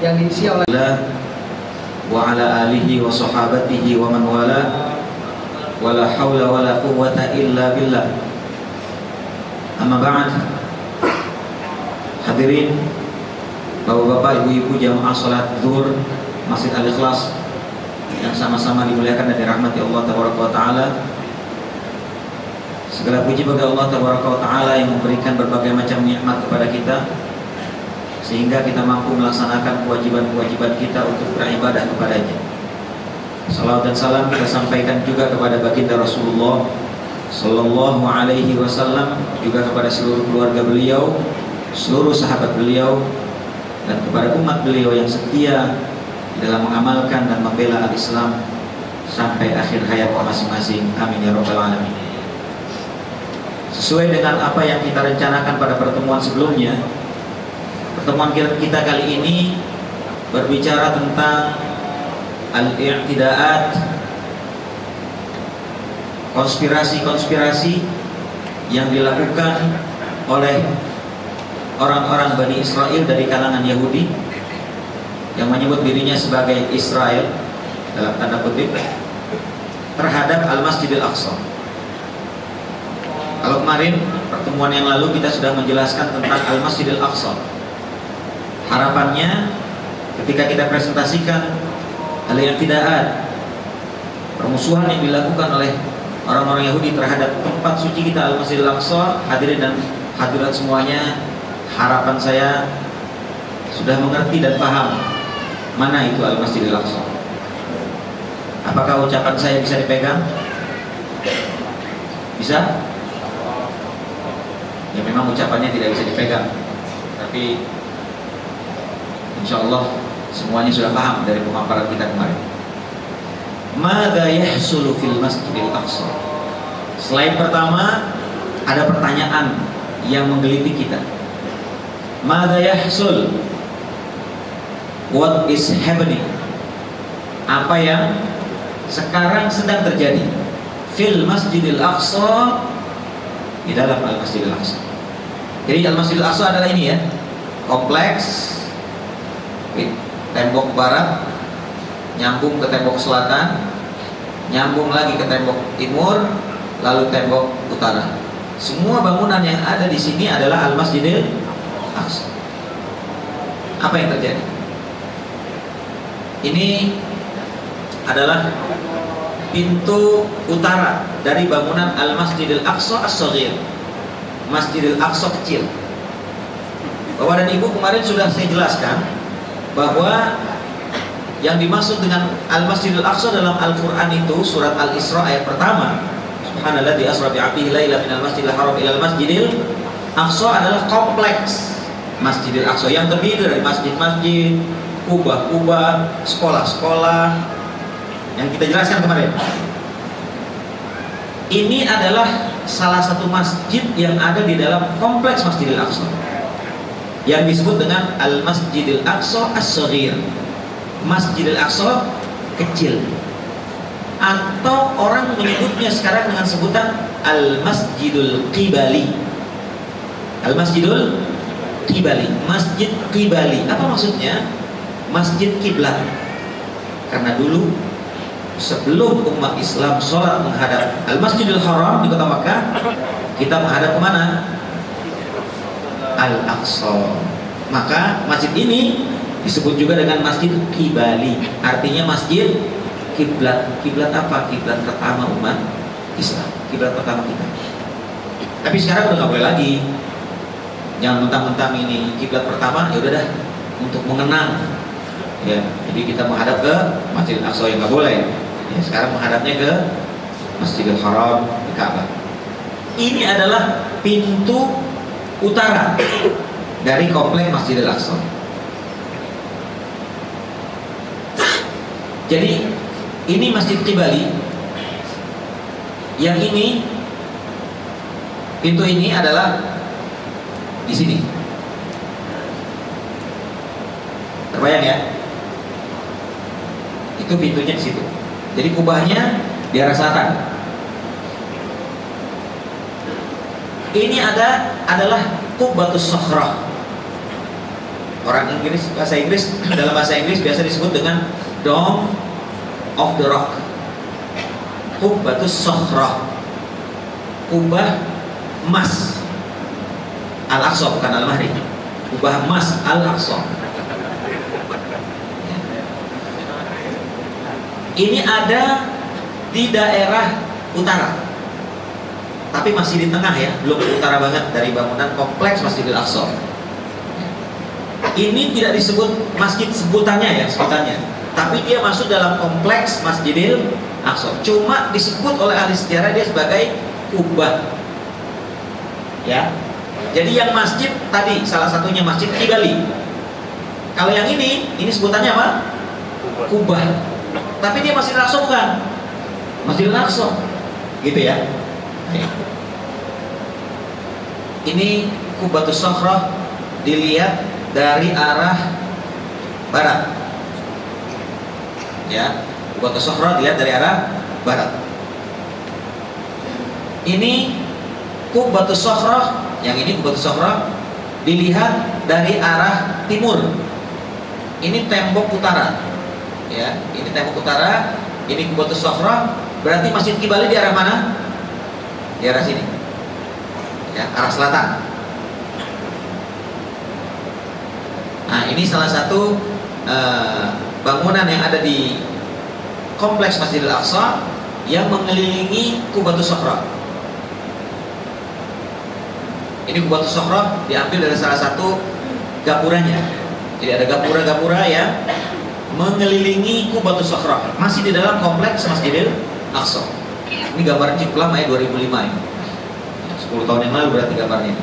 yang diisi oleh wa ala alihi wa sahabatihi wa man wala wala hawla wala quwwata illa billah. Amma ba'd. Hadirin bapak-bapak, ibu-ibu jamaah salat zuhur Masjid Al-Ikhlas yang sama-sama dimuliakan dan dirahmati Allah tabaraka wa taala. Segala puji bagi Allah tabaraka wa taala yang memberikan berbagai macam nikmat kepada kita sehingga kita mampu melaksanakan kewajiban-kewajiban kita untuk beribadah kepadanya. Salawat dan salam kita sampaikan juga kepada baginda Rasulullah Sallallahu Alaihi Wasallam, juga kepada seluruh keluarga beliau, seluruh sahabat beliau, dan kepada umat beliau yang setia dalam mengamalkan dan membela al-Islam sampai akhir hayat masing-masing. Amin ya rabbal alamin. Sesuai dengan apa yang kita rencanakan pada pertemuan sebelumnya, pertemuan kita kali ini berbicara tentang al-i'tidaat, konspirasi-konspirasi yang dilakukan oleh orang-orang Bani Israel dari kalangan Yahudi yang menyebut dirinya sebagai Israel dalam tanda kutip terhadap Al-Masjidil Aqsa. Kalau kemarin pertemuan yang lalu kita sudah menjelaskan tentang Al-Masjidil Aqsa. Harapannya ketika kita presentasikan al-i'tidaat, permusuhan yang dilakukan oleh orang-orang Yahudi terhadap tempat suci kita Al-Masjidil Aqsa, hadirin dan hadirat semuanya, harapan saya sudah mengerti dan paham mana itu Al-Masjidil Aqsa. Apakah ucapan saya bisa dipegang? Bisa? Ya memang ucapannya tidak bisa dipegang, tapi insya Allah semuanya sudah paham dari pemaparan kita kemarin. Mada yahsulu fil Masjidil Aqsa. Selain pertama, ada pertanyaan yang menggelitik kita. Mada yahsul, what is happening? Apa yang sekarang sedang terjadi fil Masjidil Aqsa, di dalam Al-Masjidil Aqsa. Jadi Al-Masjidil Aqsa adalah ini ya, kompleks tembok barat nyambung ke tembok selatan, nyambung lagi ke tembok timur, lalu tembok utara. Semua bangunan yang ada di sini adalah Al-Masjidil Aqsa. Apa yang terjadi? Ini adalah pintu utara dari bangunan Al-Masjidil Aqsa As-Shaghir, Masjidil Aqsa kecil. Bapak dan Ibu, kemarin sudah saya jelaskan bahwa yang dimaksud dengan Al-Masjidil Aqsa dalam Al-Quran itu surat Al-Isra ayat pertama, Subhanalladzi asra bi'abdihi laila minal masjidil haram ilal masjidil Aqsa, adalah kompleks Masjidil Aqsa yang terdiri dari masjid-masjid, kubah-kubah, sekolah-sekolah yang kita jelaskan kemarin. Ini adalah salah satu masjid yang ada di dalam kompleks Masjidil Aqsa yang disebut dengan Al-Masjidil Aqsa As-Shaghir, Masjidil Aqsa kecil, atau orang menyebutnya sekarang dengan sebutan Al-Masjidul Qibali. Al-Masjidul Qibali, Masjid Qibali. Apa maksudnya? Masjid kiblat. Karena dulu sebelum umat Islam sholat menghadap Al-Masjidil Haram di kota Makkah, kita menghadap kemana? Al-Aqsa. Maka masjid ini disebut juga dengan Masjid Qibali, artinya masjid kiblat. Kiblat apa? Kiblat pertama umat Islam, kiblat pertama kita. Tapi sekarang udah nggak boleh lagi. Jangan mentang-mentang ini kiblat pertama, ya udah dah untuk mengenang. Ya, jadi kita menghadap ke Masjidil Aqsa yang nggak boleh. Ya, sekarang menghadapnya ke Masjidil Haram di Ka'bah. Ini adalah pintu utara dari kompleks Masjidil Aqsa. Jadi ini Masjid Qibali. Yang ini, pintu ini adalah di sini. Terbayang ya? Itu pintunya di situ. Jadi kubahnya di arah selatan. Ini adalah Qubbatus Sakhrah. Orang Inggris, dalam bahasa Inggris biasa disebut dengan Dome of the Rock, Qubbatus Shokhrah, kubah emas Al-Aqsa, bukan Al-Mahdi, kubah emas Al-Aqsa. Ini ada di daerah utara, tapi masih di tengah ya, belum ke utara banget dari bangunan kompleks Masjidil Aqsa. Ini tidak disebut masjid sebutannya ya, tapi dia masuk dalam kompleks Masjidil Aqsa. Cuma disebut oleh ahli sejarah dia sebagai kubah. Ya. Jadi yang masjid tadi salah satunya Masjid Kibali. Kalau yang ini sebutannya apa? Kubah. Tapi dia Masjidil Aqsa bukan? Masjidil Aqsa. Gitu ya. Ini Qubbatus Shokhrah dilihat dari arah barat. Ya, Qubbatus Shokhrah dilihat dari arah barat. Ini Qubbatus Shokhrah, yang ini Qubbatus Shokhrah dilihat dari arah timur. Ini tembok utara. Ya, ini tembok utara, ini Qubbatus Shokhrah. Berarti Masjid Kibali di arah mana? Di arah sini. Ya, arah selatan. Nah, ini salah satu bangunan yang ada di kompleks Masjidil Aqsa yang mengelilingi Qubbatus Shokhrah. Ini Qubbatus Shokhrah diambil dari salah satu gapuranya. Jadi ada gapura-gapura yang mengelilingi Qubbatus Shokhrah, masih di dalam kompleks Masjidil Aqsa. Ini gambarnya cukup lama ya, 2005 ya. 10 tahun yang lalu berarti gambarnya.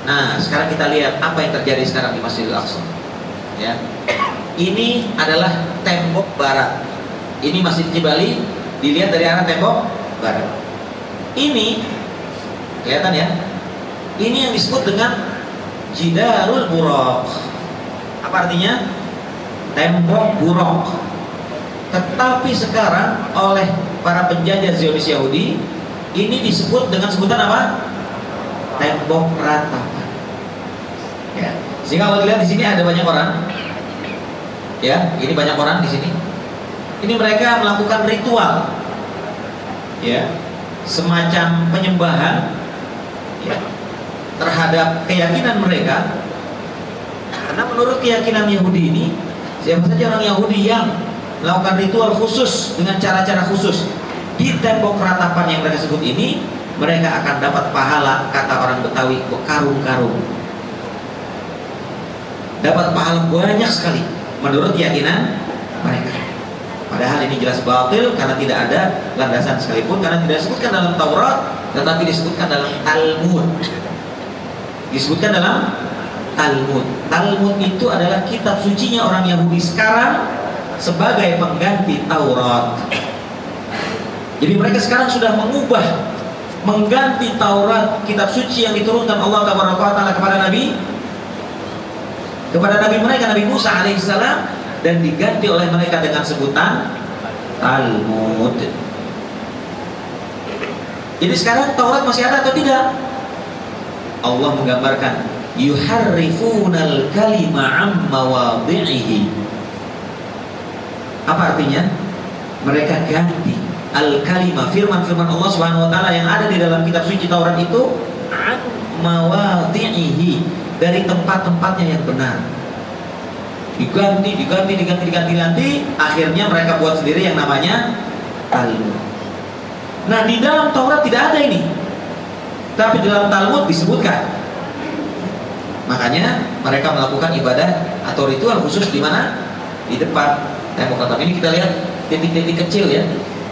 Nah, sekarang kita lihat apa yang terjadi sekarang di Masjidil Aqsa. Ya. Ini adalah tembok barat. Ini Masjid Kibali dilihat dari arah tembok barat. Ini kelihatan ya. Ini yang disebut dengan Jidarul Buraq. Apa artinya? Tembok buraq. Tetapi sekarang oleh para penjajah Zionis Yahudi ini disebut dengan sebutan apa? Tembok ratapan. Ya. Sehingga kalau dilihat di sini ada banyak orang. Ya, ini banyak orang di sini. Ini mereka melakukan ritual. Ya. Semacam penyembahan ya, terhadap keyakinan mereka. Karena menurut keyakinan Yahudi ini, siapa saja orang Yahudi yang melakukan ritual khusus dengan cara-cara khusus di tembok ratapan yang mereka sebut ini, mereka akan dapat pahala, kata orang Betawi, karung-karung. Dapat pahala banyak sekali menurut keyakinan mereka. Padahal ini jelas batil karena tidak ada landasan sekalipun, karena tidak disebutkan dalam Taurat, tetapi disebutkan dalam Talmud. Disebutkan dalam Talmud. Talmud itu adalah kitab sucinya orang Yahudi sekarang sebagai pengganti Taurat. Jadi mereka sekarang sudah mengganti Taurat, kitab suci yang diturunkan Allah Taala kepada Nabi mereka, Nabi Musa alaihissalam, dan diganti oleh mereka dengan sebutan Talmud. Jadi sekarang Taurat masih ada atau tidak? Allah menggambarkan yuharrifunal kalima am mawadhi'ihi. Apa artinya? Mereka ganti al-kalima, firman-firman Allah Subhanahu wa taala yang ada di dalam kitab suci Taurat itu an mawadhi'ihi, dari tempat-tempatnya yang benar. Diganti, akhirnya mereka buat sendiri yang namanya Talmud. Nah, di dalam Taurat tidak ada ini, tapi di dalam Talmud disebutkan. Makanya mereka melakukan ibadah atau ritual khusus di mana? Di depan tembok ratapan. Ini kita lihat titik-titik kecil ya.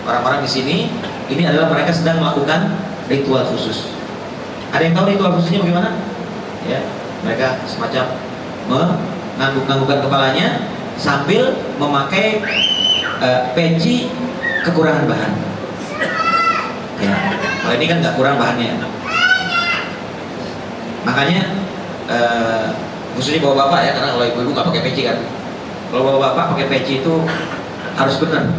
Orang-orang di sini, ini adalah mereka sedang melakukan ritual khusus. Ada yang tahu ritual khususnya bagaimana? Ya, mereka semacam mengangguk-anggukkan kepalanya sambil memakai peci kekurangan bahan. Ya, kalau ini kan nggak kurang bahannya. Makanya khususnya bapak-bapak ya, karena kalau ibu-ibu nggak pakai peci kan. Kalau bapak-bapak pakai peci itu harus benar.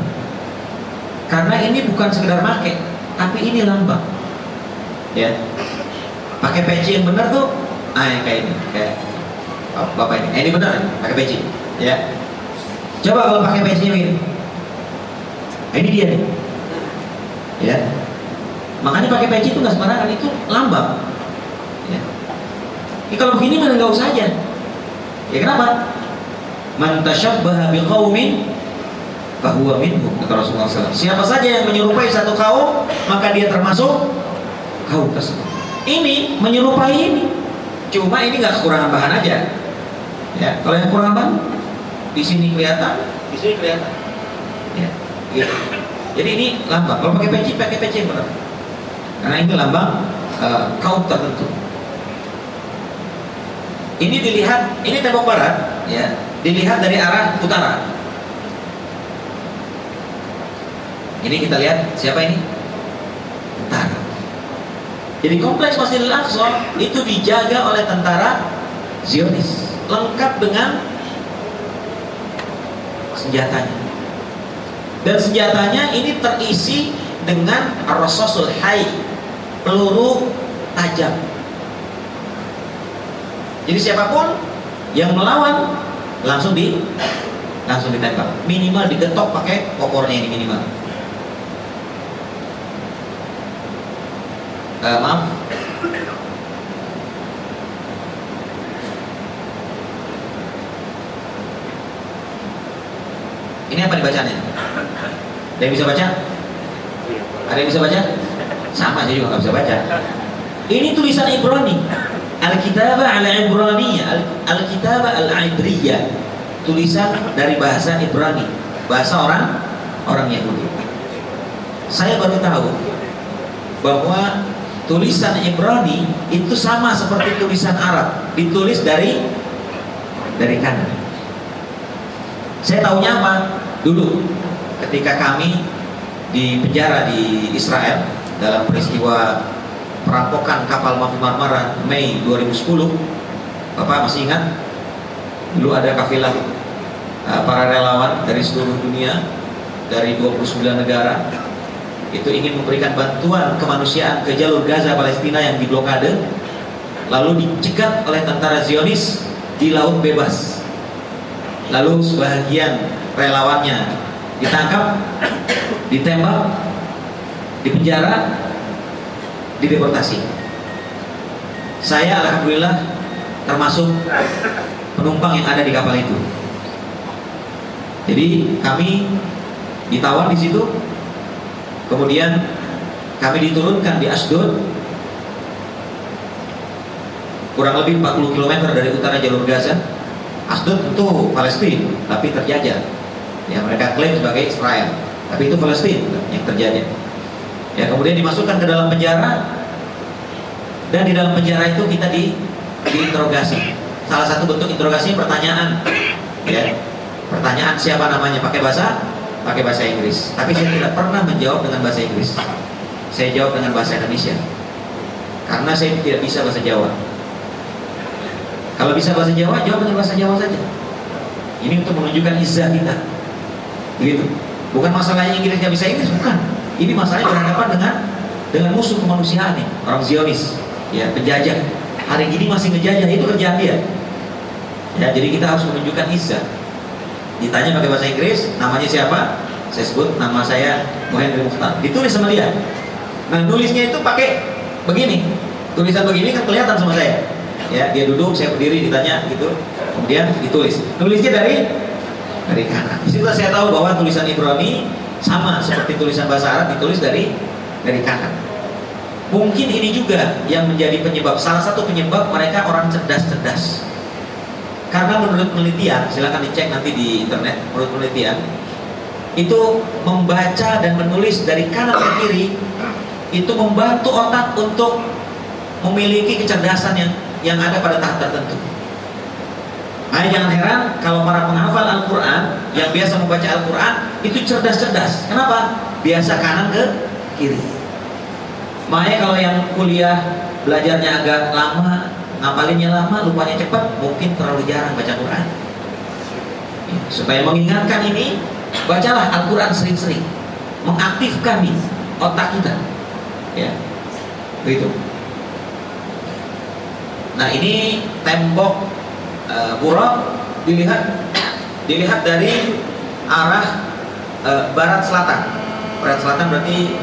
Karena ini bukan sekedar pakai, tapi ini lambang. Ya, pakai peci yang benar tuh, kayak ini, kayak Oh, bapak ini benar pakai peci, ya. Coba kalau pakai peci begini, ini dia nih, ya. Makanya pakai peci itu nggak sembarangan, itu lambang. Ya. Ini kalau begini mana nggak usah aja. Ya kenapa? Man tashabbaha biqaumin fahuwa minhum, kata Rasulullah SAW. Siapa saja yang menyerupai satu kaum, maka dia termasuk kaum tersebut. Ini menyerupai ini, cuma ini nggak kekurangan bahan aja. Ya, kalau yang kurang bahan, di sini kelihatan, di sini kelihatan. Ya, gitu. Jadi ini lambang. Kalau pakai peci yang benar. Karena ini lambang kaum tertentu. Ini dilihat, ini tembok barat, ya, dilihat dari arah utara. Ini kita lihat siapa ini? Utara. Jadi kompleks Masjidil Aqsa itu dijaga oleh tentara Zionis, lengkap dengan senjatanya. Dan senjatanya ini terisi dengan ar-rasasul hayy, peluru tajam. Jadi siapapun yang melawan langsung ditembak. Minimal digetok pakai popornya ini minimal. Maaf. Ini apa dibacanya? Ada yang bisa baca? Ada yang bisa baca? Sama, saya juga nggak bisa baca. Ini tulisan Ibrani. Al-Kitabah al-Ibraniyah, Al-Kitabah al-Ibriyah. Tulisan dari bahasa Ibrani, bahasa orang Yahudi. Saya baru tahu bahwa tulisan Ibrani itu sama seperti tulisan Arab, ditulis dari kanan. Saya tahunya apa? Dulu ketika kami di penjara di Israel dalam peristiwa perampokan kapal Mafi Marmara Mei 2010, Bapak masih ingat? Dulu ada kafilah para relawan dari seluruh dunia, dari 29 negara, itu ingin memberikan bantuan kemanusiaan ke jalur Gaza Palestina yang diblokade, lalu dicegat oleh tentara Zionis di laut bebas. Lalu sebagian relawannya ditangkap, ditembak, dipenjara, dideportasi. Saya alhamdulillah termasuk penumpang yang ada di kapal itu. Jadi kami ditawan di situ, kemudian kami diturunkan di Ashdod, kurang lebih 40 km dari utara jalur Gaza. Ashdod itu Palestina, tapi terjajah. Ya, mereka klaim sebagai Israel, tapi itu Palestina yang terjajah. Ya, kemudian dimasukkan ke dalam penjara, dan di dalam penjara itu kita diinterogasi. Salah satu bentuk interogasi pertanyaan, ya, pertanyaan siapa namanya, pakai bahasa Inggris. Tapi saya tidak pernah menjawab dengan bahasa Inggris. Saya jawab dengan bahasa Indonesia, karena saya tidak bisa bahasa Jawa. Kalau bisa bahasa Jawa, jawab dengan bahasa Jawa saja. Ini untuk menunjukkan izah kita, gitu. Bukan masalahnya Inggris nggak bisa Inggris, bukan. Ini masalahnya berhadapan dengan musuh kemanusiaan nih, orang Zionis, ya, penjajah. Hari ini masih ngejajah, itu kerjaan dia. Ya, jadi kita harus menunjukkan izah. Ditanya pakai bahasa Inggris, namanya siapa? Saya sebut nama saya Muhammad Mukhtar. Ditulis sama dia. Nah, nulisnya itu pakai begini, tulisan begini kan kelihatan sama saya. Ya, dia duduk, saya berdiri, ditanya gitu, kemudian ditulis. Nulisnya dari kanan. Di situ saya tahu bahwa tulisan Ibrani sama seperti tulisan bahasa Arab, ditulis dari kanan. Mungkin ini juga yang menjadi penyebab, salah satu penyebab mereka orang cerdas-cerdas. Karena menurut penelitian, silakan dicek nanti di internet, menurut penelitian itu membaca dan menulis dari kanan ke kiri itu membantu otak untuk memiliki kecerdasan yang ada pada tahap tertentu. Nah, jangan heran kalau para penghafal Al-Quran yang biasa membaca Al-Quran itu cerdas-cerdas. Kenapa? Biasa kanan ke kiri. Makanya kalau yang kuliah belajarnya agak lama, ngapalinnya lama, lupanya cepat, mungkin terlalu jarang baca Quran. Supaya mengingatkan ini, bacalah Al-Quran sering-sering, mengaktifkan nih otak kita, ya, begitu. Nah, ini tembok Buraq dilihat dari arah barat selatan. Barat selatan berarti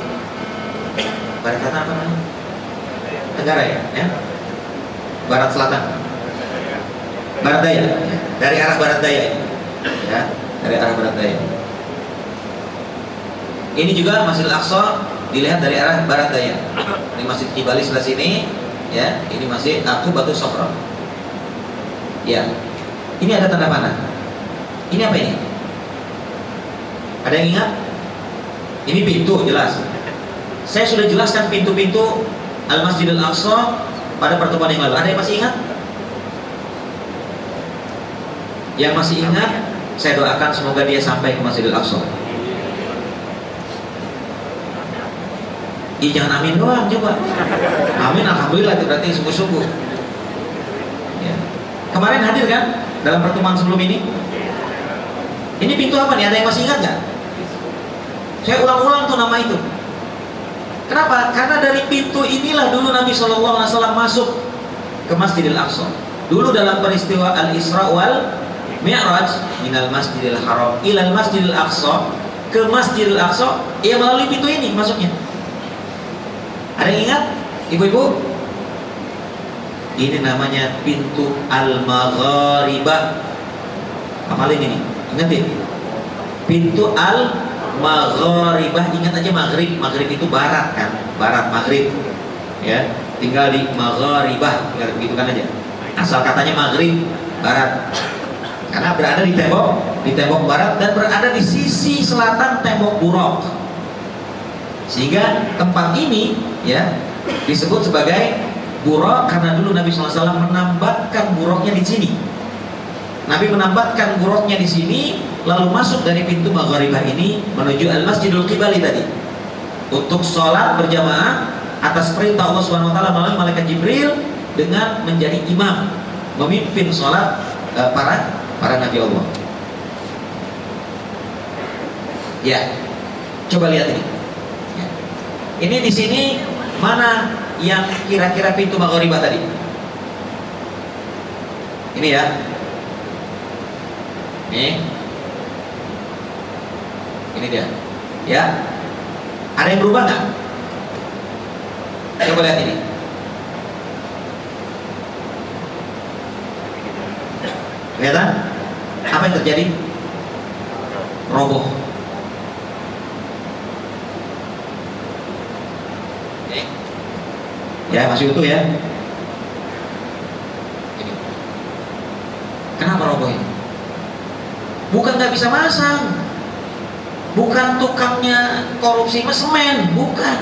barat selatan apa namanya? Tenggara ya? Barat selatan. Barat daya. Dari arah barat daya. Ya, dari arah barat daya. Ini juga Masjidil Aqsa dilihat dari arah barat daya. Ini Masjid Qibali sebelah sini, ya. Ini Masjid Batu Sofra. Ya. Ini ada tanda panah. Ini apa ini? Ada yang ingat? Ini pintu, jelas. Saya sudah jelaskan pintu-pintu Al-Masjidil Aqsa pada pertemuan yang lalu. Ada yang masih ingat? Yang masih ingat, saya doakan semoga dia sampai ke Masjidil Aqsa. Jangan amin doang, coba. Amin, alhamdulillah, itu berarti sungguh-sungguh. Ya. Kemarin hadir kan dalam pertemuan sebelum ini? Ini pintu apa nih? Ada yang masih ingat nggak? Saya ulang-ulang tuh nama itu. Kenapa? Karena dari pintu inilah dulu Nabi SAW masuk ke Masjidil Aqsa. Dulu dalam peristiwa Al-Isra wal Mi'raj minal Masjidil Haram ilal Masjidil Aqsa, ke Masjidil Aqsa, ia melalui pintu ini masuknya. Ada yang ingat, ibu-ibu? Ini namanya pintu Al-Magharibah. Hafalin ini, ingetin. Pintu Al-Magharibah, ingat aja maghrib. Maghrib itu barat kan, barat maghrib. Ya, tinggal di Magharibah, tinggal begitu kan aja. Asal katanya maghrib, barat. Karena berada di tembok barat dan berada di sisi selatan tembok Buraq. Sehingga tempat ini ya disebut sebagai Buraq karena dulu Nabi SAW menambatkan buraqnya di sini. Nabi menambatkan buraqnya di sini, lalu masuk dari pintu Magharibah ini menuju Al-Masjidul Qibali tadi untuk sholat berjamaah atas perintah Allah SWT melalui malaikat Jibril dengan menjadi imam, memimpin sholat para nabi Allah. Ya, coba lihat ini. Ya. Ini di sini mana yang kira-kira pintu Magharibah tadi? Ini ya. Ini dia. Ya. Ada yang berubah nggak? Coba lihat ini. Kelihatan? Apa yang terjadi? Roboh. Ya, masih utuh ya. Ini. Kenapa roboh ini? Bukan nggak bisa masang, bukan tukangnya korupsi semen, bukan.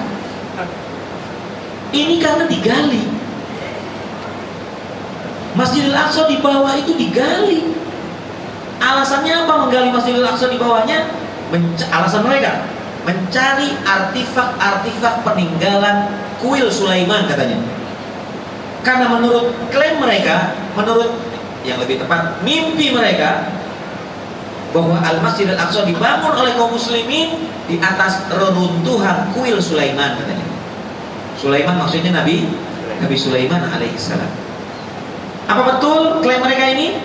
Ini karena digali. Masjidil Aqsa di bawah itu digali. Alasannya apa menggali Masjidil Aqsa di bawahnya? Alasan mereka mencari artifak-artifak peninggalan kuil Sulaiman katanya. Karena menurut klaim mereka, menurut yang lebih tepat mimpi mereka, bahwa Al-Masjidil Aqsa dibangun oleh kaum muslimin di atas reruntuhan kuil Sulaiman katanya. Sulaiman maksudnya Nabi Sulaiman alaihissalam. Apa betul klaim mereka ini?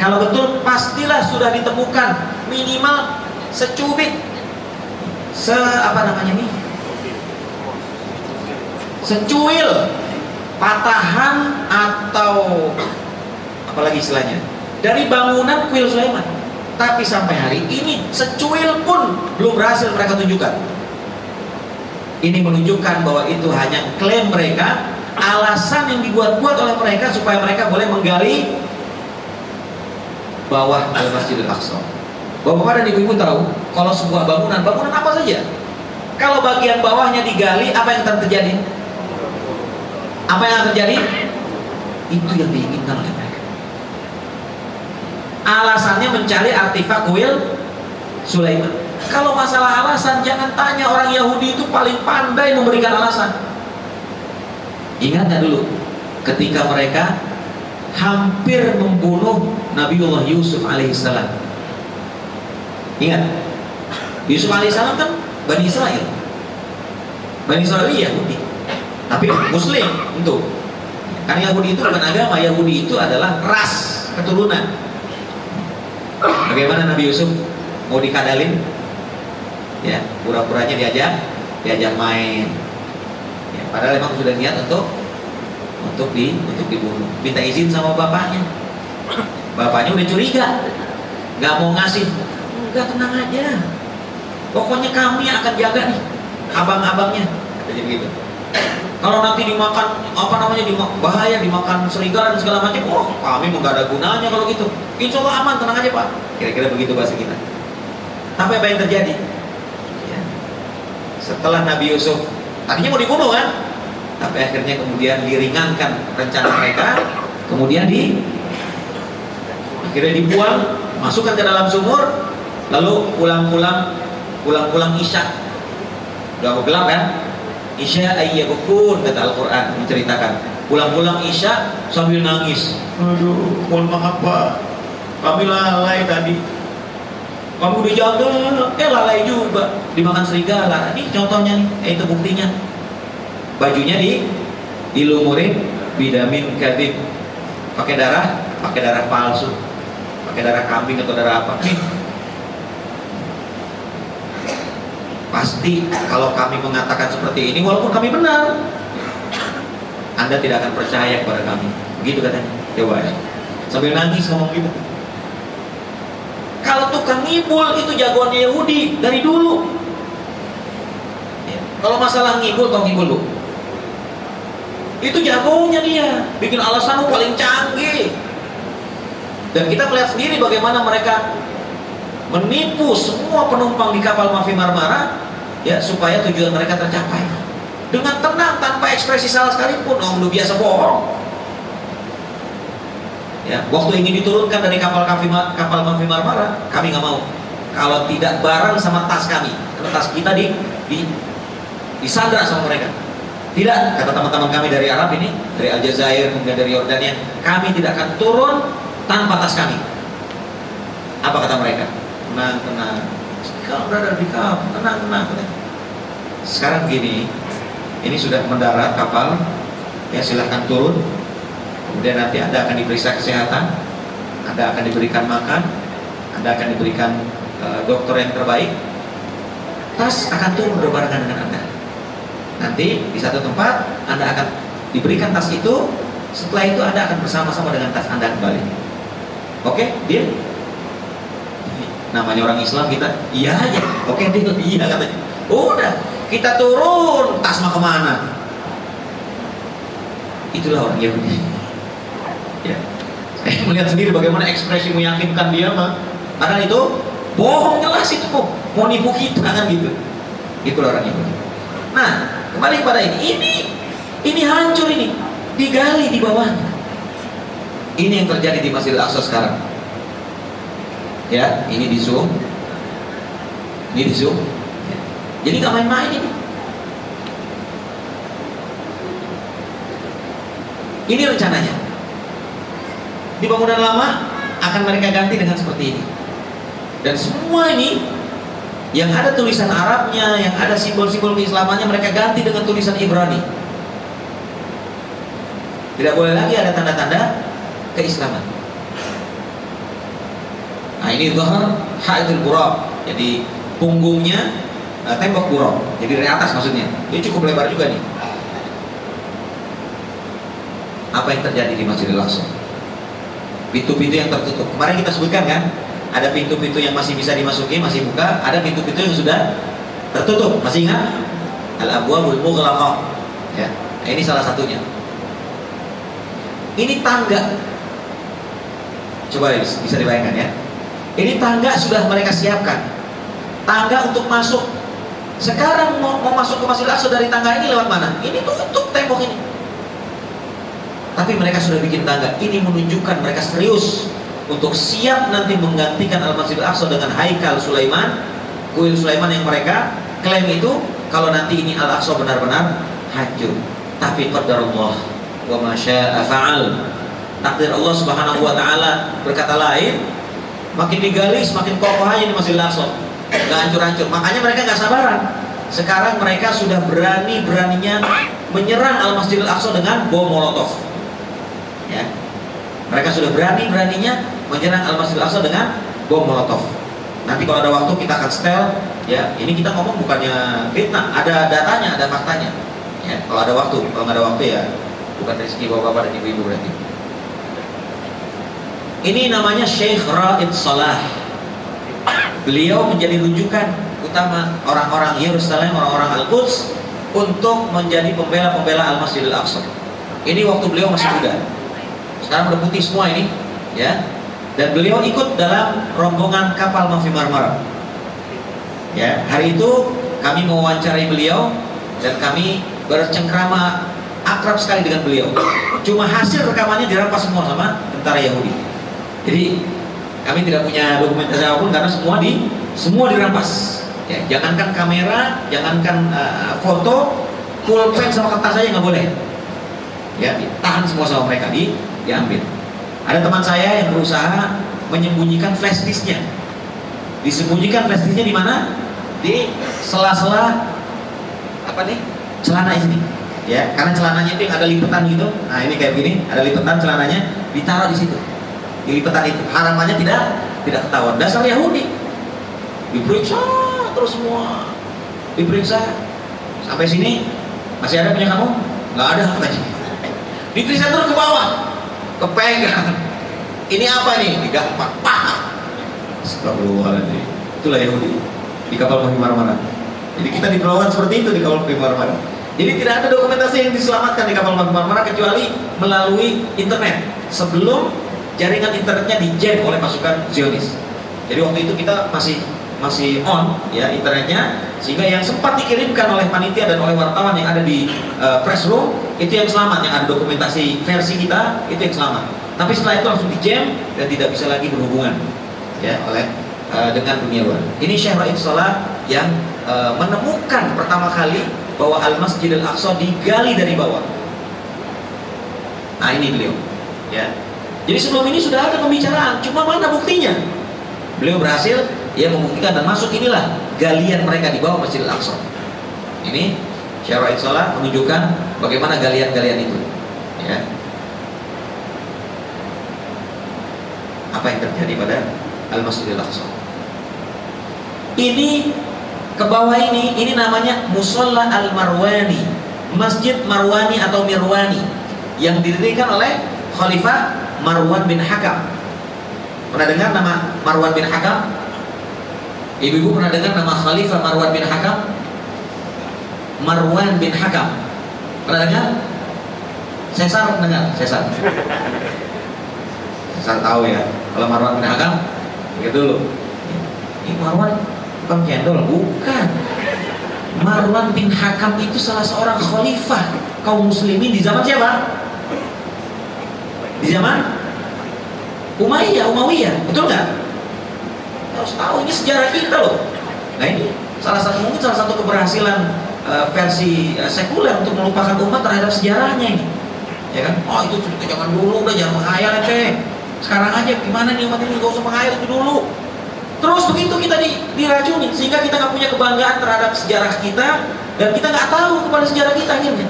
Kalau betul, pastilah sudah ditemukan minimal secubit, secuil patahan atau apalagi istilahnya dari bangunan kuil Sulaiman. Tapi sampai hari ini secuil pun belum berhasil mereka tunjukkan. Ini menunjukkan bahwa itu hanya klaim mereka, alasan yang dibuat-buat oleh mereka supaya mereka boleh menggali bawah Al-Masjidil Aqsa. Bapak dan ibu-ibu tahu, kalau sebuah bangunan apa saja, kalau bagian bawahnya digali, apa yang terjadi? Apa yang terjadi? Itu yang diinginkan oleh mereka. Alasannya mencari artifak kuil Sulaiman. Kalau masalah alasan, jangan tanya, orang Yahudi itu paling pandai memberikan alasan. Ingat nggak dulu ketika mereka hampir membunuh Nabiullah Yusuf alaihissalam? Ingat, Yusuf alaihissalam kan Bani Israel. Bani Israel Yahudi, tapi Muslim untuk. Karena Yahudi itu bukan agama, Yahudi itu adalah ras. keturunan. Bagaimana Nabi Yusuf mau dikadalin? Ya, pura-puranya diajak main. Ya, padahal memang sudah niat untuk dibunuh. Minta izin sama bapaknya. Bapaknya udah curiga, nggak mau ngasih. Enggak, tenang aja. Pokoknya kami akan jaga nih, abang-abangnya. Jadi begitu. Kalau nanti dimakan bahaya, dimakan serigala dan segala macam, oh kami nggak ada gunanya kalau gitu. Insya Allah aman, tenang aja Pak. Kira-kira begitu bahasa kita. Tapi apa yang terjadi? Ya. Setelah Nabi Yusuf tadinya mau dibunuh kan, tapi akhirnya kemudian diringankan rencana mereka, kemudian akhirnya dibuang, masukkan ke dalam sumur, lalu pulang Isya. Udah gelap kan? Isya ayyabukun, kata Al-Quran menceritakan. Pulang Isya sambil nangis. Aduh, mohon maaf Pak, kami lalai tadi. Kamu udah jaga, lalai juga, dimakan serigala. Ini contohnya nih, itu buktinya. Bajunya dilumurin bidamin kadhib, pakai darah palsu, pakai darah kambing atau darah apa? Nih. Pasti kalau kami mengatakan seperti ini, walaupun kami benar, Anda tidak akan percaya kepada kami. Begitu katanya. Coba ya. Sambil nangis ngomong gitu. Kalau tukang ngibul itu jagoannya Yahudi dari dulu. Ya. Kalau masalah ngibul, tau ngibul Bu? Itu jagonya dia, bikin alasan paling canggih. Dan kita melihat sendiri bagaimana mereka menipu semua penumpang di kapal Mafi Marmara, ya, supaya tujuan mereka tercapai dengan tenang tanpa ekspresi salah sekalipun. Udah biasa bohong. Ya, waktu ingin diturunkan dari kapal Mafi Marmara, kami nggak mau kalau tidak bareng sama tas kami, karena tas kita disandra sama mereka. Tidak, kata teman-teman kami dari Arab ini, dari Aljazair, kemudian dari Yordania, kami tidak akan turun tanpa tas kami. Apa kata mereka? Tenang. Kalau berada di kapal, tenang. Sekarang begini, ini sudah mendarat kapal, ya silahkan turun. Kemudian nanti Anda akan diperiksa kesehatan, Anda akan diberikan makan, Anda akan diberikan dokter yang terbaik. Tas akan turun berbarengan dengan Anda. Nanti di satu tempat Anda akan diberikan tas itu. Setelah itu Anda akan bersama-sama dengan tas Anda kembali. Oke, deal? Namanya orang Islam, kita iya aja. Oke, deal, iya katanya. Udah, kita turun, tas mah kemana? Itulah orang Yahudi. Ya, saya melihat sendiri bagaimana ekspresi meyakinkan dia mah. Padahal itu bohong jelas itu, mau nipu kita kan gitu. Itulah orang Yahudi. Nah, kembali pada ini hancur, ini digali di bawahnya. Ini yang terjadi di Masjidil Aqsa sekarang. Ya, ini di zoom. Ya. Jadi gak main-main ini. Ini rencananya. Di bangunan lama akan mereka ganti dengan seperti ini. Dan semua ini yang ada tulisan Arabnya, yang ada simbol-simbol keislamannya, mereka ganti dengan tulisan Ibrani. Tidak boleh lagi ada tanda-tanda keislaman. Nah, ini dhahar haidul buraq. Jadi punggungnya tembok buraq. Jadi dari atas maksudnya. Ini cukup lebar juga nih. Apa yang terjadi di Masjidil Aqsa? Pintu-pintu yang tertutup. Kemarin kita sebutkan kan, ada pintu-pintu yang masih bisa dimasuki, masih buka. Ada pintu-pintu yang sudah tertutup. Masih ingat? Al-abwabul mughlaqah. Ya. Nah, ini salah satunya. Ini tangga. Coba bisa dibayangkan ya. Ini tangga sudah mereka siapkan. Tangga untuk masuk. Sekarang mau masuk ke Masjidil Aqsa dari tangga ini lewat mana? Ini tutup tembok ini. Tapi mereka sudah bikin tangga. Ini menunjukkan mereka serius untuk siap nanti menggantikan Al-Masjidil Aqsa dengan Haikal Sulaiman, kuil Sulaiman yang mereka klaim itu. Kalau nanti ini Al-Aqsa benar-benar hancur. Tapi qadarullah wa ma syaa fa'al. Takdir Allah Subhanahu wa taala berkata lain. Makin digali semakin kokoh aja di Masjidil Aqsa. Enggak hancur-hancur. Makanya mereka enggak sabaran. Sekarang mereka sudah berani-beraninya menyerang Al-Masjidil Aqsa dengan bom molotov. Ya. Mereka sudah berani-beraninya menyerang Al-Masjidil Aqsa dengan bom Molotov. Nanti kalau ada waktu kita akan setel, ya. Ini kita ngomong bukannya fitnah, ada datanya, ada faktanya. Ya, kalau ada waktu, kalau nggak ada waktu ya bukan rezeki bapak-bapak dan ibu-ibu berarti. Ini namanya Syekh Raid Salah. Beliau menjadi rujukan utama orang-orang Yerusalem, orang-orang Al-Quds untuk menjadi pembela-pembela Al-Masjidil Aqsa. Ini waktu beliau masih muda. Sekarang udah putih semua ini, ya. Dan beliau ikut dalam rombongan kapal Mafi Marmara. Ya, hari itu kami mewawancarai beliau dan kami bercengkrama akrab sekali dengan beliau. Cuma hasil rekamannya dirampas semua sama tentara Yahudi. Jadi kami tidak punya dokumentasi apapun karena semua dirampas. Ya, jangankan kamera, jangankan foto, pulpen sama kertas saja nggak boleh. Ya, ditahan semua sama mereka, diambil. Ada teman saya yang berusaha menyembunyikan flash disknya. Disembunyikan flash disknya di mana? Di sela-sela apa nih? Celana ini. Ya, karena celananya itu yang ada lipetan gitu. Nah, ini kayak gini, ada lipetan celananya, ditaruh di situ. Di lipetan itu. Harapannya tidak ketahuan. Dasar Yahudi. Diperiksa terus semua. Diperiksa sampai sini masih ada punya kamu? Nggak ada katanya. Diperiksa terus ke bawah. Kepegang. Ini apa nih? Digampar. Pah. Astagfirullahaladzim. Itulah Yahudi di kapal Mafi Marmara. Jadi kita diperlakukan seperti itu di kapal Mafi Marmara. Jadi tidak ada dokumentasi yang diselamatkan di kapal Mafi Marmara kecuali melalui internet. Sebelum jaringan internetnya dijam oleh pasukan Zionis. Jadi waktu itu kita masih on ya internetnya, sehingga yang sempat dikirimkan oleh panitia dan oleh wartawan yang ada di press room itu yang selamat, yang ada dokumentasi versi kita itu yang selamat. Tapi setelah itu langsung dijam dan tidak bisa lagi berhubungan ya dengan dunia luar. Ini Syekh Raid Salah yang menemukan pertama kali bahwa Al-Masjidil Aqsa digali dari bawah. Nah, ini beliau ya. Jadi sebelum ini sudah ada pembicaraan, cuma mana buktinya? Beliau berhasil ia membuktikan dan masuk inilah galian mereka di bawah Masjidil Aqsa. Ini Syekh Raid Salah menunjukkan bagaimana galian-galian itu. Ya. Apa yang terjadi pada Al-Masjidil Aqsa? Ini ke bawah ini namanya Musalla Al-Marwani, Masjid Marwani atau Mirwani yang didirikan oleh Khalifah Marwan bin Hakam. Pernah dengar nama Marwan bin Hakam? Ibu-ibu pernah dengar nama Khalifah Marwan bin Hakam? Marwan bin Hakam. Pernah dengar? Caesar dengar? Caesar tahu ya. Kalau Marwan bin Hakam, lihat dulu. Ini Marwan bukan cendol, bukan. Marwan bin Hakam itu salah seorang khalifah kaum muslimin di zaman siapa? Di zaman Umayyah, betul nggak? Harus tahu, ini sejarah kita loh. Nah, ini salah satu keberhasilan versi sekuler untuk melupakan umat terhadap sejarahnya ini. Ya kan? Oh, itu cerita zaman dulu, udah jangan menghayal ya, sekarang aja gimana nih umat ini, gak usah menghayal itu dulu. Terus begitu kita diracuni sehingga kita nggak punya kebanggaan terhadap sejarah kita dan kita nggak tahu kepada sejarah kita akhirnya.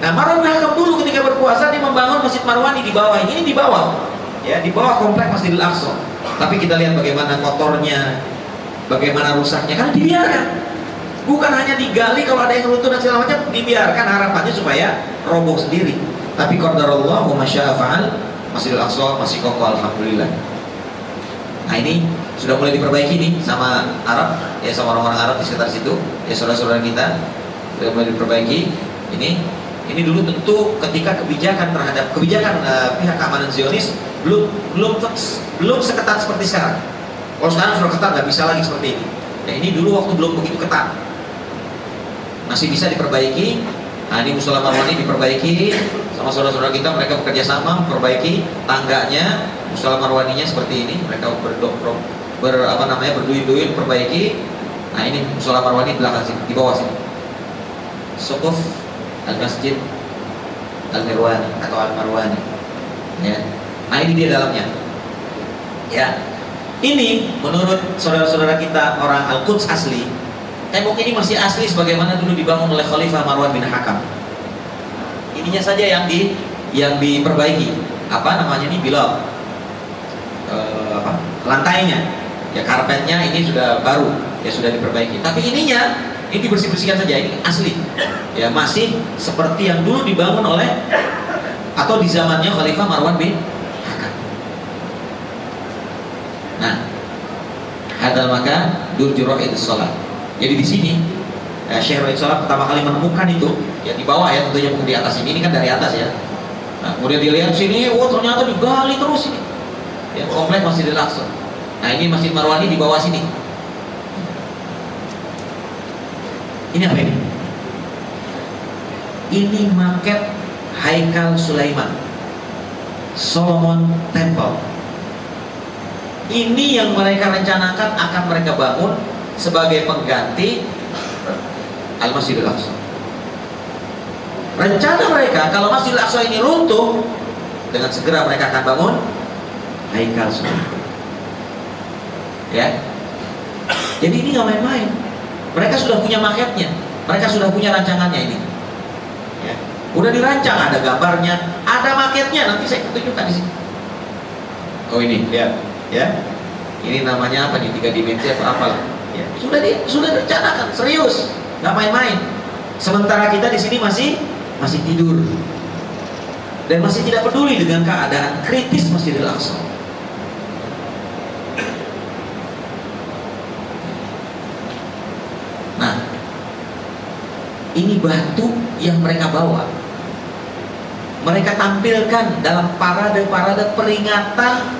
Nah, Marwan bin Hakam dulu ketika berkuasa dia membangun Masjid Marwani di bawah ini di bawah, ya di bawah komplek Masjidil Aqsa. Tapi kita lihat bagaimana kotornya, bagaimana rusaknya, kan dibiarkan. Bukan hanya digali kalau ada yang runtuh dan segala macam, dibiarkan harapannya supaya roboh sendiri. Tapi qadarullah wa masya'a fa'al, Masjidil Aqsa masih kokoh alhamdulillah. Nah, ini sudah mulai diperbaiki nih sama Arab, ya sama orang-orang Arab di sekitar situ, ya saudara-saudara kita sudah mulai diperbaiki. Ini dulu tentu ketika kebijakan pihak keamanan Zionis belum seketat seperti sekarang. Kalau sekarang sudah ketat, nggak bisa lagi seperti ini. Nah, ini dulu waktu belum begitu ketat, masih bisa diperbaiki. Nah, ini Musalla Marwani diperbaiki sama saudara-saudara kita, mereka bekerja sama memperbaiki tangganya Musalla Marwaninya seperti ini, mereka berduyun-duyun perbaiki. Nah, ini Musalla Marwani di belakang sini, di bawah sini. Suquf Al-Masjid Al-Mirwani atau Al-Marwani. Ya. Nah, ini dia dalamnya. Ya. Ini menurut saudara-saudara kita orang Al-Quds asli, tembok ini masih asli sebagaimana dulu dibangun oleh Khalifah Marwan bin Hakam. Ininya saja yang diperbaiki. apa namanya ini, bilal, lantainya, ya karpetnya ini sudah baru, ya sudah diperbaiki. Tapi ininya ini dibersih-bersihkan saja, ini asli, ya masih seperti yang dulu dibangun oleh atau di zamannya Khalifah Marwan bin Hakam. Nah, hadal maka durjuro itu sholat. Jadi di sini Syekh Raid Sholat pertama kali menemukan itu, ya di bawah ya tentunya, bukan di atas ini kan dari atas ya. Nah, kemudian dilihat sini, oh ternyata digali terus ini. Ya, komplek Masjidil Aqsa. Nah, ini Masjid Marwani di bawah sini. Ini apa ini? Ini maket Haikal Sulaiman, Solomon Temple. Ini yang mereka rencanakan akan mereka bangun sebagai pengganti Al-Masjidil Aqsa. Rencana mereka kalau Masjidil Aqsa ini runtuh, dengan segera mereka akan bangun Haikal Sulaiman. Ya. Jadi ini nggak main-main. Mereka sudah punya maketnya, mereka sudah punya rancangannya ini. Ya. Udah dirancang, ada gambarnya, ada maketnya. Nanti saya tunjukkan di sini. Oh ini, lihat, ya. Ini namanya apa nih? 3 dimensi atau apalah? Ya. Sudah direncanakan, serius, nggak main-main. Sementara kita di sini masih tidur dan masih tidak peduli dengan keadaan kritis Masjidil Aqsa. Nah, ini batu yang mereka bawa, mereka tampilkan dalam parade-parade peringatan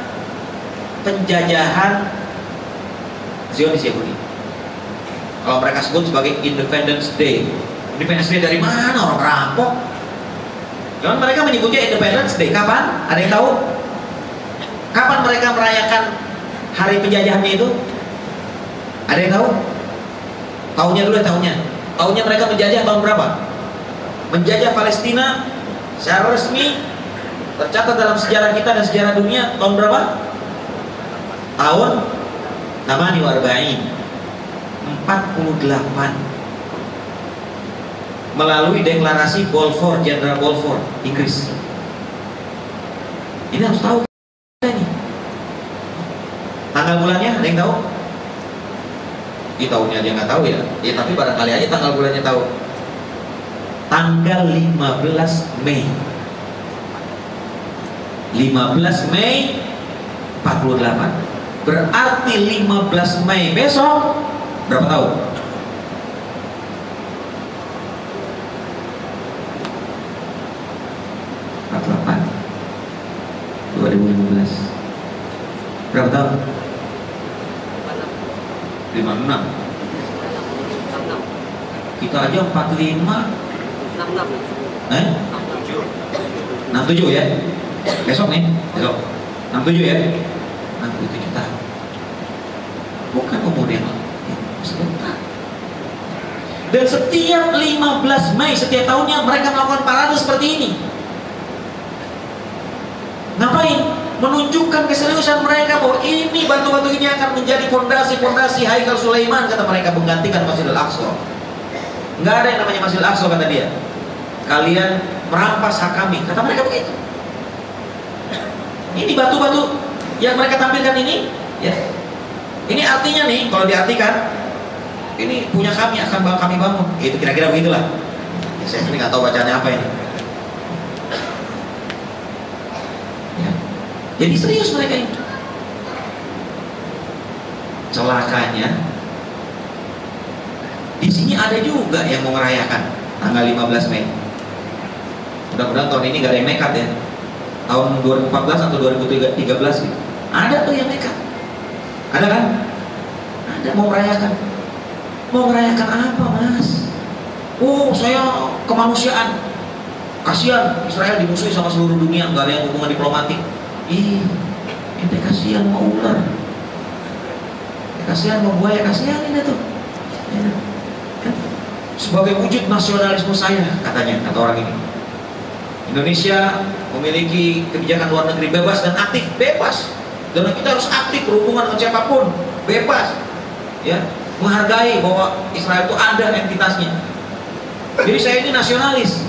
penjajahan Zionis Yahudi. Kalau mereka sebut sebagai Independence Day. Independence Day dari mana? Orang rampok. Jangan mereka menyebutnya Independence Day. Kapan? Ada yang tahu? Kapan mereka merayakan hari penjajahannya itu? Ada yang tahu? Tahunnya dulu, tahunnya. Tahunnya mereka menjajah tahun berapa? Menjajah Palestina secara resmi tercatat dalam sejarah kita dan sejarah dunia tahun berapa? Tahun 48 melalui deklarasi Balfour, Jenderal Balfour, Inggris. Ini harus tahu ini. Tanggal bulannya ada yang tahu? Di tahunnya dia nggak tahu ya. Ya tapi barangkali aja tanggal bulannya tahu. Tanggal 15 Mei. 15 Mei 48. Berarti 15 Mei besok berapa tahun? 2015. Berapa tahun? 56. Kita aja 45. 67 ya. Besok nih, besok. 67 ya. 67 tahun. Bukan umur yang sebentar. Dan setiap 15 Mei setiap tahunnya mereka melakukan parade seperti ini. Ngapain? Menunjukkan keseriusan mereka bahwa ini batu-batu ini akan menjadi fondasi-fondasi Haikal Sulaiman, kata mereka, menggantikan Masjidil Aqsa. Nggak ada yang namanya Masjidil Aqsa, kata dia. Kalian merampas hak kami, kata mereka begitu. Ini batu-batu yang mereka tampilkan ini, ya. Ini artinya nih, kalau diartikan, ini punya kami, akan kami bangun. Itu kira-kira begitulah. Saya sendiri nggak tahu bacaannya apa ini. Jadi serius mereka ini. Celakanya di sini ada juga yang mau merayakan tanggal 15 Mei. Mudah-mudahan tahun ini gak ada yang nekat ya. Tahun 2014 atau 2013 gitu. Ada tuh yang nekat. Ada kan? Ada mau merayakan. Mau merayakan apa, Mas? Oh, saya kemanusiaan. Kasihan Israel dimusuhi sama seluruh dunia, gak ada yang hubungan diplomatik. Ih, ente kasihan sama ular, kasihan sama buaya, kasihan ini tuh. Ya. Sebagai wujud nasionalisme saya, katanya, kata orang ini. Indonesia memiliki kebijakan luar negeri bebas dan aktif, bebas. Dan kita harus aktif berhubungan dengan siapapun, bebas. Ya, menghargai bahwa Israel itu ada entitasnya. Jadi saya ini nasionalis.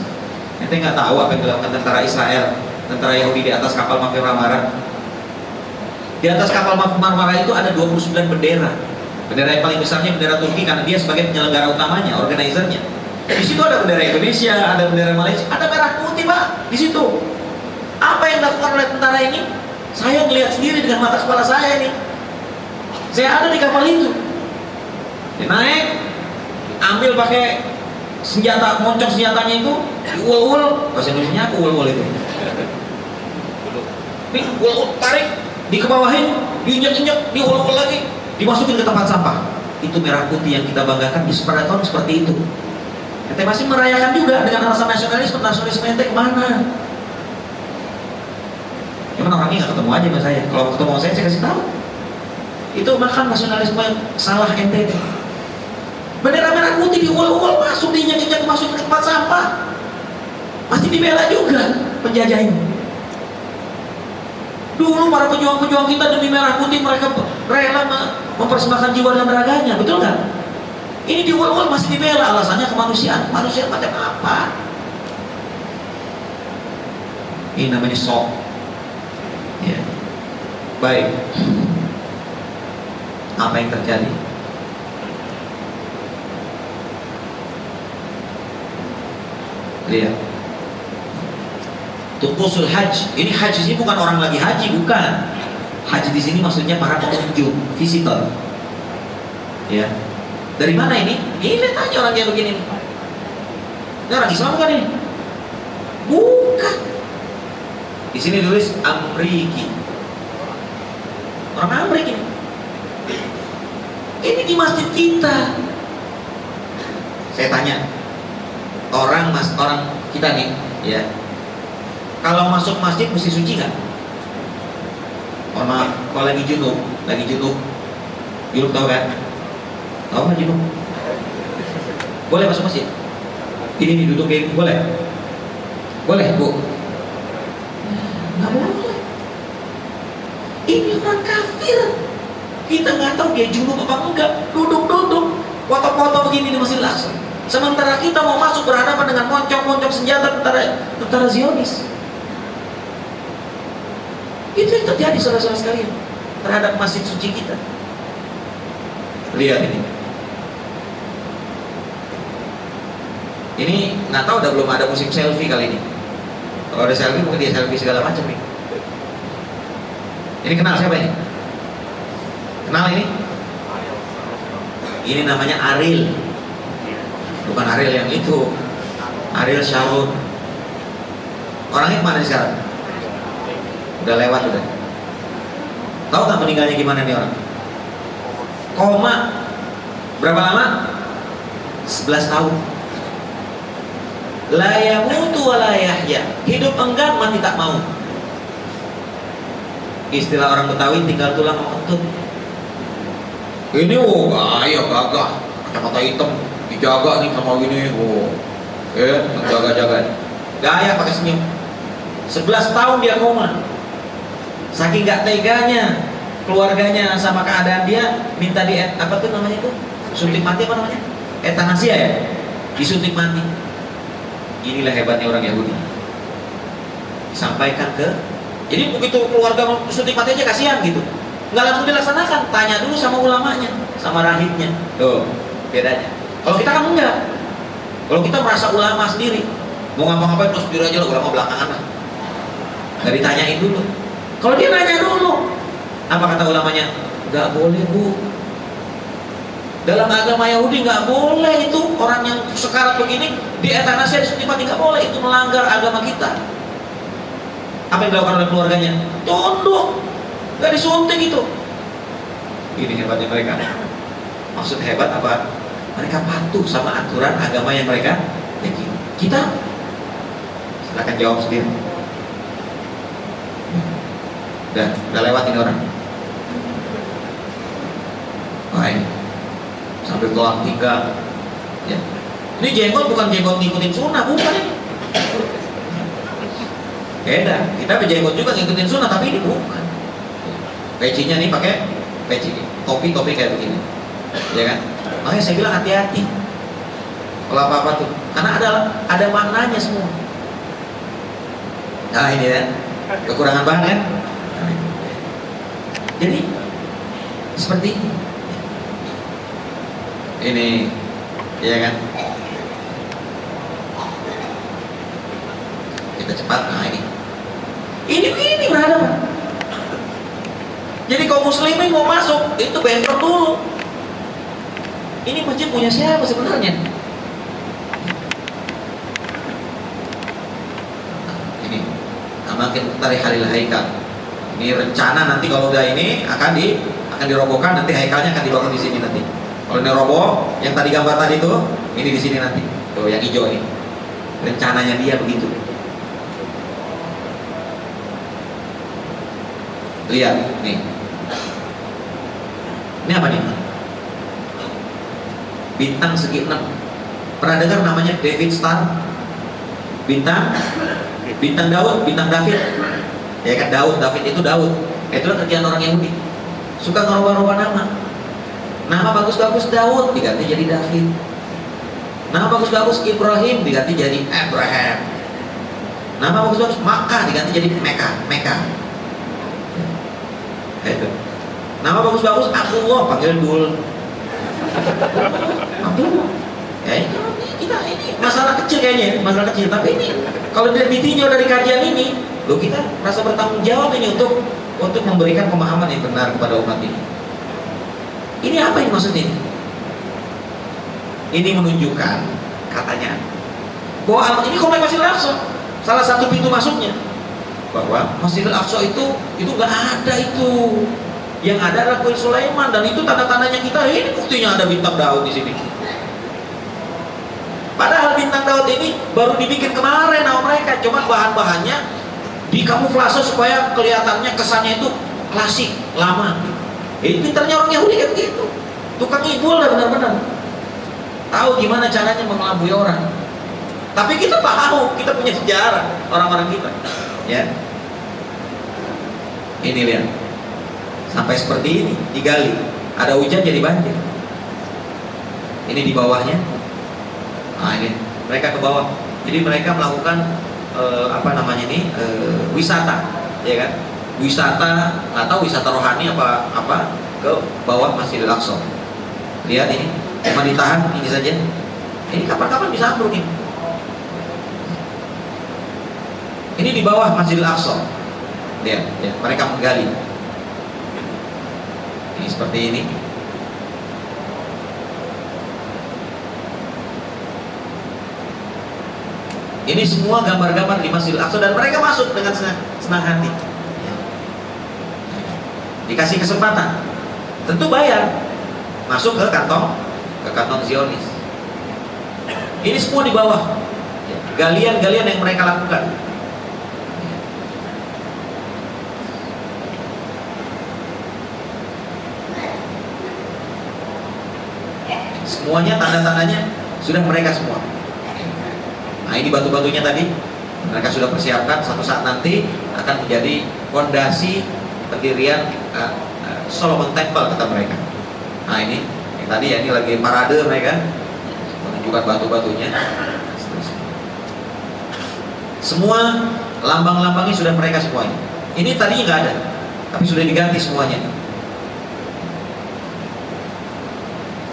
Ente nggak tahu apa yang dilakukan tentara Israel tentara Yahudi di atas kapal Marmara. Di atas kapal Marmara itu ada 29 bendera. Bendera yang paling besarnya bendera Turki karena dia sebagai penyelenggara utamanya, organizernya. Di situ ada bendera Indonesia, ada bendera Malaysia, ada merah putih Pak di situ. Apa yang dilakukan oleh tentara ini? Saya melihat sendiri dengan mata kepala saya ini. Saya ada di kapal itu. Dia naik, ambil pakai senjata, moncong senjatanya itu, diul-ul, bahasa Indonesia aku ul-ul itu. Diul-ul, tarik, dikebawahin, diinjak-injak, diul-ul lagi, dimasukin ke tempat sampah. Itu merah putih yang kita banggakan di separaton seperti itu. Ente masih merayakan juga dengan alasan nasionalisme ente kemana? Cuman orangnya nggak ketemu aja sama saya. Kalau ketemu sama saya kasih tahu. Itu makan nasionalisme yang salah ente. Bendera merah putih diul-ul masuk, diinjak-injak masuk ke tempat sampah. Pasti dibela juga penjajah ini. Dulu para pejuang-pejuang kita demi merah putih mereka rela mempersembahkan jiwa dan raganya, betul nggak? Ini diul-ul masih dibela, alasannya kemanusiaan. Manusia macam apa? Ini namanya sok. Ya. Baik. Apa yang terjadi? Lihat. Tuqusul haji. Ini haji ini bukan orang lagi haji, bukan. Haji di sini maksudnya para pengunjung, visitor. Ya. Dari mana ini? Ini lihat aja orang kayak begini. Ini orang Islam bukan ini? Bukan. Di sini tulis Amriki. Orang Amrik ini. Ini di masjid kita. Saya tanya, orang kita nih, ya. Kalau masuk masjid mesti suci nggak? Mohon maaf, kalau lagi junub, junub tahu kan? Tahu nggak junub? Boleh masuk masjid? Ini duduk kayak boleh? Boleh Bu? Nggak boleh. Ini orang kafir. Kita nggak tahu dia junub apa enggak. Duduk, foto-foto begini di Masjidil Aqsa. Sementara kita mau masuk berhadapan dengan moncong-moncong senjata tentara Zionis. Itu yang terjadi saudara-saudara sekalian terhadap masjid suci kita. Lihat ini. Ini nggak tahu udah belum ada musim selfie kali ini. Kalau ada selfie mungkin dia selfie segala macam nih. Ini kenal siapa ini? Kenal ini? Ini namanya Ariel. Bukan Ariel yang itu. Ariel Sharon. Orangnya kemana sekarang? Udah lewat udah. Tahu nggak meninggalnya gimana nih orang? Koma. Berapa lama? 11 tahun. La yamutu wa la yahya. Hidup enggan, mati tak mau. Istilah orang Betawi tinggal tulang kentut. Ini gaya gagah, kacamata hitam dijaga nih sama ini, jaga-jaga. Gaya pakai senyum. 11 tahun dia koma. Saking gak teganya keluarganya sama keadaan dia, minta di apa tuh namanya itu? Suntik mati apa namanya? Etanasia ya? Disuntik mati. Inilah hebatnya orang Yahudi. Sampaikan ke, jadi begitu keluarga suntik mati aja kasihan gitu. Nggak langsung dilaksanakan, tanya dulu sama ulamanya, sama rahibnya. Tuh, bedanya. Kalau kita kan enggak. Kalau kita merasa ulama sendiri, mau ngapa-ngapain terus sendiri aja lah, ulama belakangan lah. Nggak ditanyain dulu. Kalau dia nanya dulu, apa kata ulamanya? Nggak boleh Bu. Dalam agama Yahudi nggak boleh itu orang yang sekarat begini di etanasi disuntik mati, nggak boleh, itu melanggar agama kita. Apa yang dilakukan oleh keluarganya? Tunduk. Gak disuntik itu. Ini hebatnya mereka. Maksud hebat apa? Mereka patuh sama aturan agama yang mereka yakini. Kita silakan jawab sendiri. Udah lewat ini orang. Baik. Sambil tulang tiga. Ya. Ini jenggot bukan jenggot ngikutin sunnah, bukan ini. Beda. Kita berjenggot juga ngikutin sunnah, tapi ini bukan. Pecinya nih pakai peci, topi kayak begini, ya kan? Makanya saya bilang hati-hati. Kalau apa-apa tuh, karena ada maknanya semua. Nah ini kan, kekurangan bahan kan. Jadi seperti ini, ya kan? Kita cepat. Nah ini berhadapan. Jadi kaum muslimin mau masuk itu bentrok dulu. Ini masjid punya siapa sebenarnya? Ini amakin tarik halil haikal. Ini rencana nanti kalau udah ini akan dirobohkan, nanti haikalnya akan dibangun di sini nanti. Kalau ini roboh, yang tadi gambar tadi tuh, ini di sini nanti. Tuh yang hijau ini. Rencananya dia begitu. Lihat nih. Ini apa nih? Bintang segi 6. Pernah dengar namanya David Star? Bintang Daud, bintang David. Ya kan, David itu Daud. Itulah kerjaan orang Yahudi. Suka ngerubah-rubah nama. Nama bagus-bagus Daud diganti jadi David. Nama bagus-bagus Ibrahim diganti jadi Abraham. Nama bagus-bagus Makkah diganti jadi Mekah. Itu. Nama bagus-bagus Abdullah panggil Dul. Abdullah. Ya ini masalah kecil kayaknya, masalah kecil. Tapi ini kalau ditinjau dari kajian ini, kita merasa bertanggung jawab ini untuk memberikan pemahaman yang benar kepada umat ini. Ini apa yang maksudnya? Ini menunjukkan katanya bahwa ini kompleks Masjidil Aqsa, salah satu pintu masuknya. Bahwa Masjidil Aqsa itu nggak ada itu. Yang ada adalah kuil Sulaiman, dan itu tanda-tandanya kita ini buktinya ada bintang Daud di sini. Padahal bintang Daud ini baru dibikin kemarin sama mereka, cuma bahan-bahannya dikamuflase supaya kelihatannya kesannya itu klasik, lama. Ini pintarnya orang Yahudi kayak begitu. Tukang ibul lah benar-benar. Tahu gimana caranya mengelabui orang. Tapi kita tahu, kita punya sejarah orang-orang kita. Ya. Ini lihat. Sampai seperti ini digali. Ada hujan jadi banjir. Ini di bawahnya. Nah ini mereka ke bawah. Jadi mereka melakukan wisata, ya kan? Wisata, nggak tahu wisata rohani apa ke bawah Masjidil Aqsa. Lihat ini, cuma ditahan ini saja. Ini kapan-kapan bisa ambruk ini. Ini di bawah Masjidil Aqsa. Lihat, ya, mereka menggali. Ini seperti ini. Ini semua gambar-gambar di Masjidil Aqsa, dan mereka masuk dengan senang hati. Dikasih kesempatan, tentu bayar, masuk ke kantong Zionis. Ini semua di bawah, galian-galian yang mereka lakukan. Semuanya tanda-tandanya sudah mereka semua. Nah ini batu-batunya tadi mereka sudah persiapkan, satu saat nanti akan menjadi fondasi pendirian Solomon Temple kata mereka. Nah ini yang tadi ya, ini lagi parade mereka menunjukkan batu-batunya. Semua lambang-lambangnya sudah mereka semuanya. Ini tadinya nggak ada, tapi sudah diganti semuanya.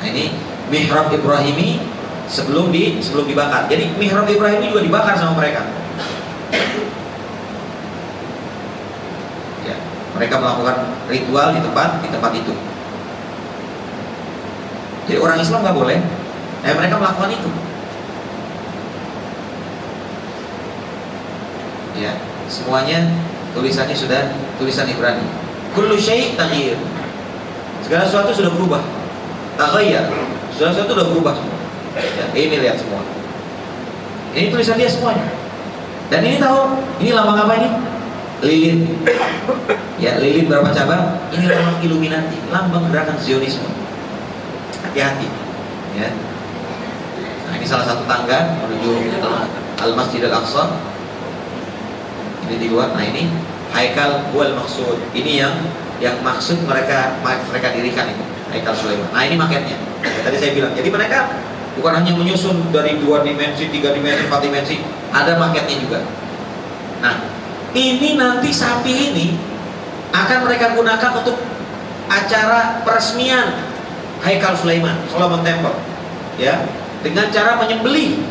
Nah ini mihrab Ibrahimi sebelum dibakar. Jadi mihrab Ibrahimi juga dibakar sama mereka. Ya, mereka melakukan ritual di tempat itu. Jadi orang Islam nggak boleh. Mereka melakukan itu. Ya, semuanya tulisannya sudah tulisan Ibrani. Kullu syai' taghyir. Segala sesuatu sudah berubah. Taghayyar. Segala sesuatu sudah berubah semua. Ya, ini lihat semua. Ini tulisan dia semuanya. Dan ini tahu, ini lambang apa ini? Lilin. Ya, lilin berapa cabang? Ini lambang Illuminati, lambang gerakan Zionisme. Hati-hati. Ya. Nah, ini salah satu tangga menuju Al-Masjidil Aqsa. Ini di luar. Nah, ini Haikal wal Maqsud. Ini yang maksud mereka dirikan itu, Haikal Sulaiman. Nah, ini maketnya. Tadi saya bilang. Jadi mereka bukan hanya menyusun dari 2 dimensi, 3 dimensi, 4 dimensi, ada maketnya juga. Nah, Ini nanti sapi ini akan mereka gunakan untuk acara peresmian Haikal Sulaiman, Solomon Temple, ya, dengan cara menyembelih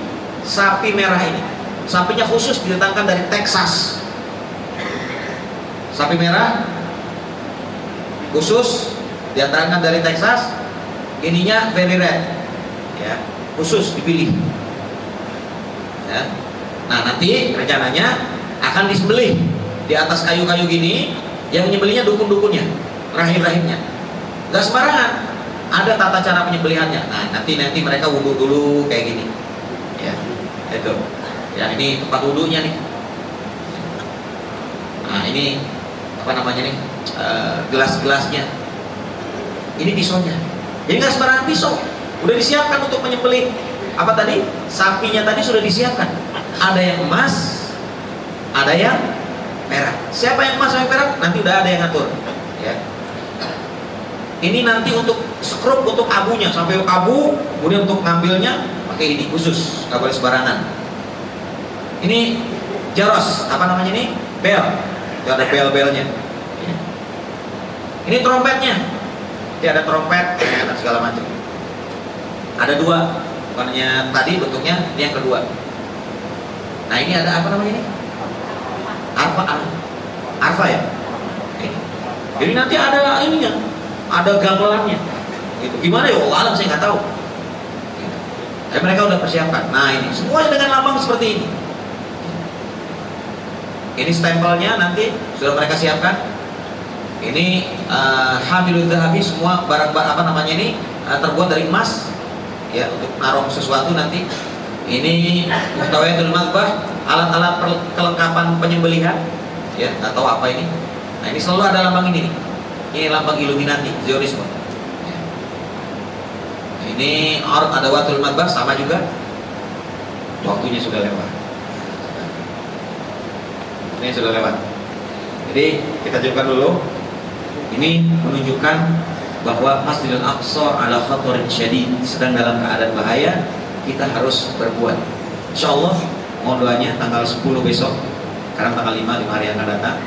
sapi merah ini. Sapinya khusus didatangkan dari Texas. Sapi merah khusus didatangkan dari Texas. Ininya very red, ya, khusus dipilih. Ya. Nah, nanti rencananya akan disembelih di atas kayu-kayu gini. Yang menyembelihnya dukun-dukunnya, rahim-rahimnya. Gak sembarangan, ada tata cara penyembelihannya. Nah, nanti mereka wudhu dulu kayak gini, ya, itu. Ya, ini tempat wudhunya nih. Nah, ini apa namanya nih, gelas-gelasnya. Ini pisaunya. Jadi nggak sembarangan pisau. Udah disiapkan untuk menyembelih. Apa tadi? Sapinya tadi sudah disiapkan. Ada yang emas, ada yang merah. Siapa yang emas sama yang merah? Nanti udah ada yang ngatur. Ya. Ini nanti untuk skrup, untuk abunya, sampai abu, kemudian untuk ngambilnya pakai ini khusus, nggak boleh sembarangan. Ini jaros, apa namanya ini? Bel. Ada bel-belnya. Ini trompetnya. Ini ada trompet, dan segala macam. Ada dua, bukannya tadi bentuknya, ini yang kedua. Nah, ini ada apa namanya ini? Arfa ya. Jadi nanti ada ininya, ada gamelannya. Gitu. Gimana ya? Allah alam, saya nggak tahu. Gitu. Tapi mereka udah persiapkan. Nah, ini semuanya dengan lambang seperti ini. Ini stempelnya nanti sudah mereka siapkan. Ini hamilul dhahabi, semua barang-barang apa namanya ini terbuat dari emas, ya, untuk naruh sesuatu nanti. Ini muhtawayatul madbah, alat-alat kelengkapan penyembelihan, ya, atau apa ini. Nah, ini selalu ada lambang ini nih. Ini lambang Illuminati, Zionisme. Ya. Ini ada watul madbah, sama juga. Waktunya sudah lewat. Ini sudah lewat. Jadi kita cukupkan dulu. Ini menunjukkan bahwa Masjidil Aqsa ala khatarin syadid, sedang dalam keadaan bahaya. Kita harus berbuat. Insyaallah, mohon doanya tanggal 10 besok, sekarang tanggal 5 hari yang akan datang,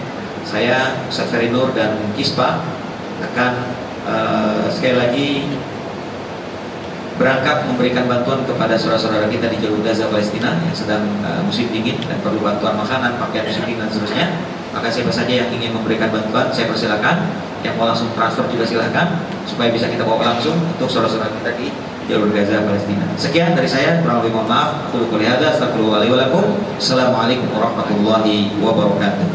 saya, Ustaz Ferry Nur dan Kispa akan sekali lagi berangkat memberikan bantuan kepada saudara-saudara kita di jalur Gaza Palestina yang sedang musim dingin dan perlu bantuan makanan, pakaian musim dingin dan seterusnya. Maka siapa saja yang ingin memberikan bantuan, saya persilakan. Yang mau langsung transfer juga silakan, supaya bisa kita bawa langsung untuk saudara-saudara kita di jalur Gaza Palestina. Sekian dari saya, kurang lebih mohon maaf. Aku qouli hadza, astagfirullahaladzim wa lakum. Assalamualaikum warahmatullahi wabarakatuh.